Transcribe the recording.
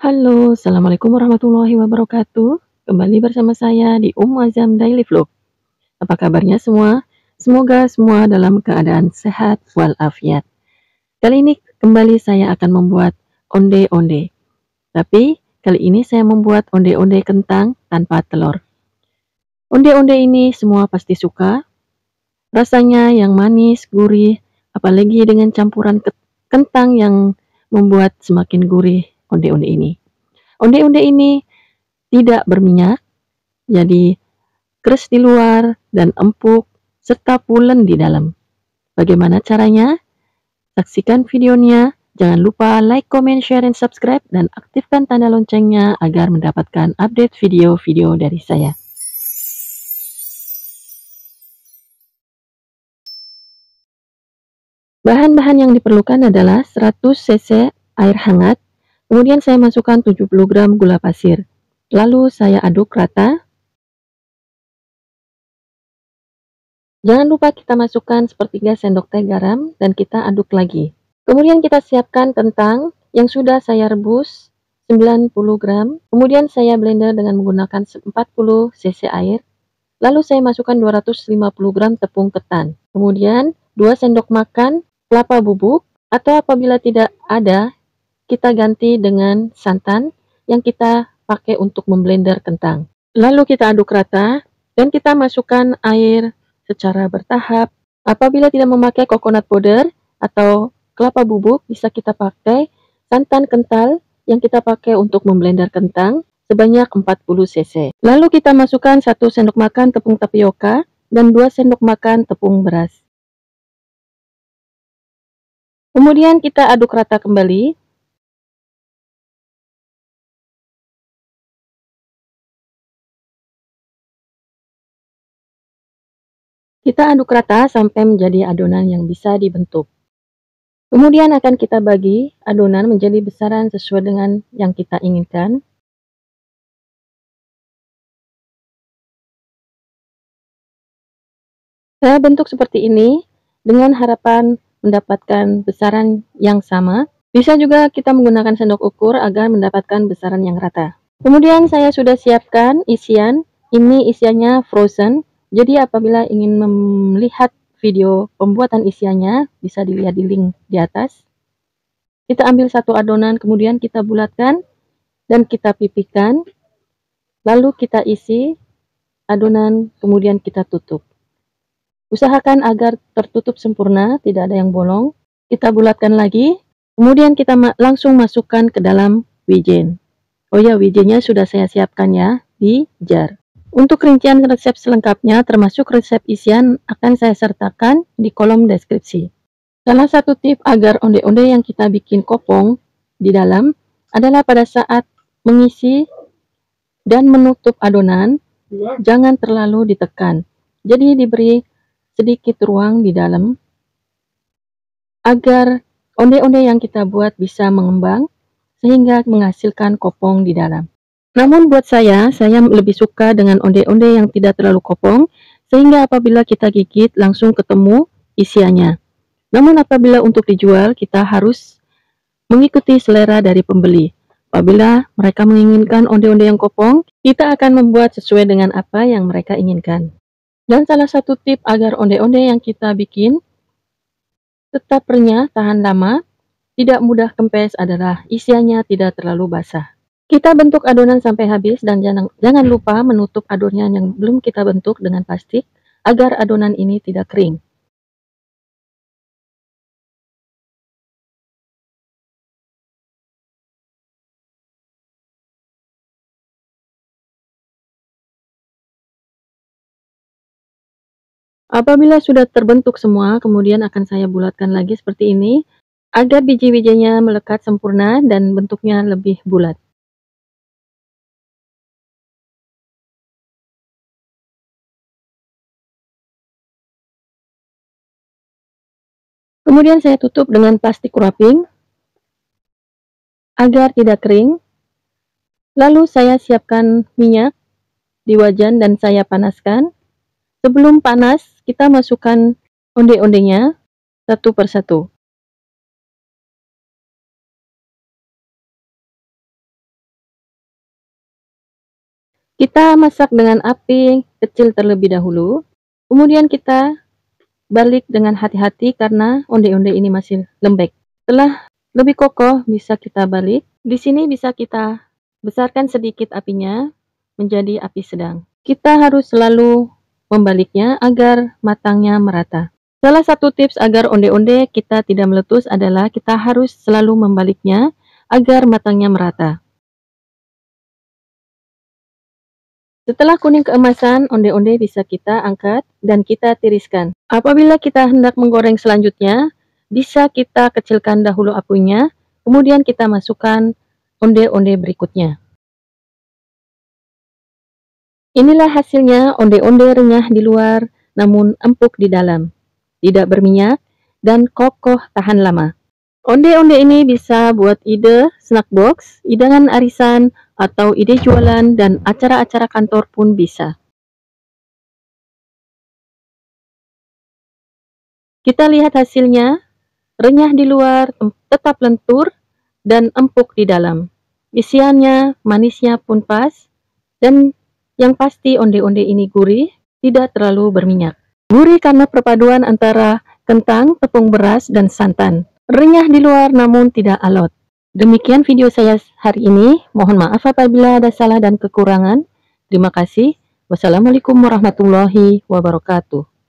Halo, Assalamualaikum warahmatullahi wabarakatuh. Kembali bersama saya di Azam Daily Vlog. Apa kabarnya semua? Semoga semua dalam keadaan sehat walafiat. Kali ini kembali saya akan membuat onde-onde. Tapi kali ini saya membuat onde-onde kentang tanpa telur. Onde-onde ini semua pasti suka. Rasanya yang manis, gurih, apalagi dengan campuran kentang yang membuat semakin gurih onde-onde ini. Onde-onde ini tidak berminyak, jadi keras di luar dan empuk serta pulen di dalam. Bagaimana caranya? Saksikan videonya. Jangan lupa like, comment, share, dan subscribe, dan aktifkan tanda loncengnya agar mendapatkan update video-video dari saya. Bahan-bahan yang diperlukan adalah 100 cc air hangat, kemudian saya masukkan 70 gram gula pasir. Lalu saya aduk rata. Jangan lupa kita masukkan sepertiga sendok teh garam dan kita aduk lagi. Kemudian kita siapkan kentang yang sudah saya rebus 90 gram. Kemudian saya blender dengan menggunakan 40 cc air. Lalu saya masukkan 250 gram tepung ketan. Kemudian 2 sendok makan kelapa bubuk, atau apabila tidak ada, kita ganti dengan santan yang kita pakai untuk memblender kentang. Lalu kita aduk rata dan kita masukkan air secara bertahap. Apabila tidak memakai coconut powder atau kelapa bubuk, bisa kita pakai santan kental yang kita pakai untuk memblender kentang sebanyak 40 cc. Lalu kita masukkan 1 sendok makan tepung tapioka dan 2 sendok makan tepung beras. Kemudian kita aduk rata kembali. Kita aduk rata sampai menjadi adonan yang bisa dibentuk. Kemudian akan kita bagi adonan menjadi besaran sesuai dengan yang kita inginkan. Saya bentuk seperti ini dengan harapan mendapatkan besaran yang sama. Bisa juga kita menggunakan sendok ukur agar mendapatkan besaran yang rata. Kemudian saya sudah siapkan isian. Ini isiannya frozen. Jadi apabila ingin melihat video pembuatan isiannya, bisa dilihat di link di atas. Kita ambil satu adonan, kemudian kita bulatkan dan kita pipihkan. Lalu kita isi adonan, kemudian kita tutup. Usahakan agar tertutup sempurna, tidak ada yang bolong. Kita bulatkan lagi, kemudian kita langsung masukkan ke dalam wijen. Oh ya, wijennya sudah saya siapkan ya, di jar. Untuk rincian resep selengkapnya, termasuk resep isian, akan saya sertakan di kolom deskripsi. Salah satu tip agar onde-onde yang kita bikin kopong di dalam adalah pada saat mengisi dan menutup adonan, jangan terlalu ditekan. Jadi diberi sedikit ruang di dalam agar onde-onde yang kita buat bisa mengembang sehingga menghasilkan kopong di dalam. Namun buat saya lebih suka dengan onde-onde yang tidak terlalu kopong sehingga apabila kita gigit langsung ketemu isiannya. Namun apabila untuk dijual kita harus mengikuti selera dari pembeli. Apabila mereka menginginkan onde-onde yang kopong, kita akan membuat sesuai dengan apa yang mereka inginkan. Dan salah satu tip agar onde-onde yang kita bikin tetap renyah, tahan lama, tidak mudah kempes adalah isiannya tidak terlalu basah. Kita bentuk adonan sampai habis dan jangan lupa menutup adonan yang belum kita bentuk dengan plastik agar adonan ini tidak kering. Apabila sudah terbentuk semua, kemudian akan saya bulatkan lagi seperti ini, agar biji-bijinya melekat sempurna dan bentuknya lebih bulat. Kemudian saya tutup dengan plastik wrapping, agar tidak kering. Lalu saya siapkan minyak di wajan dan saya panaskan. Sebelum panas, kita masukkan onde-ondenya satu persatu. Kita masak dengan api kecil terlebih dahulu, kemudian kita balik dengan hati-hati karena onde-onde ini masih lembek. Setelah lebih kokoh, bisa kita balik. Di sini bisa kita besarkan sedikit apinya menjadi api sedang. Kita harus selalu membaliknya agar matangnya merata. Salah satu tips agar onde-onde kita tidak meletus adalah kita harus selalu membaliknya agar matangnya merata. Setelah kuning keemasan, onde-onde bisa kita angkat dan kita tiriskan. Apabila kita hendak menggoreng selanjutnya, bisa kita kecilkan dahulu apinya, kemudian kita masukkan onde-onde berikutnya. Inilah hasilnya, onde-onde renyah di luar namun empuk di dalam. Tidak berminyak, dan kokoh tahan lama. Onde-onde ini bisa buat ide snack box, hidangan arisan, atau ide jualan dan acara-acara kantor pun bisa. Kita lihat hasilnya, renyah di luar, tetap lentur, dan empuk di dalam. Isiannya, manisnya pun pas, dan yang pasti onde-onde ini gurih, tidak terlalu berminyak. Gurih karena perpaduan antara kentang, tepung beras, dan santan. Renyah di luar namun tidak alot. Demikian video saya hari ini. Mohon maaf apabila ada salah dan kekurangan. Terima kasih. Wassalamualaikum warahmatullahi wabarakatuh.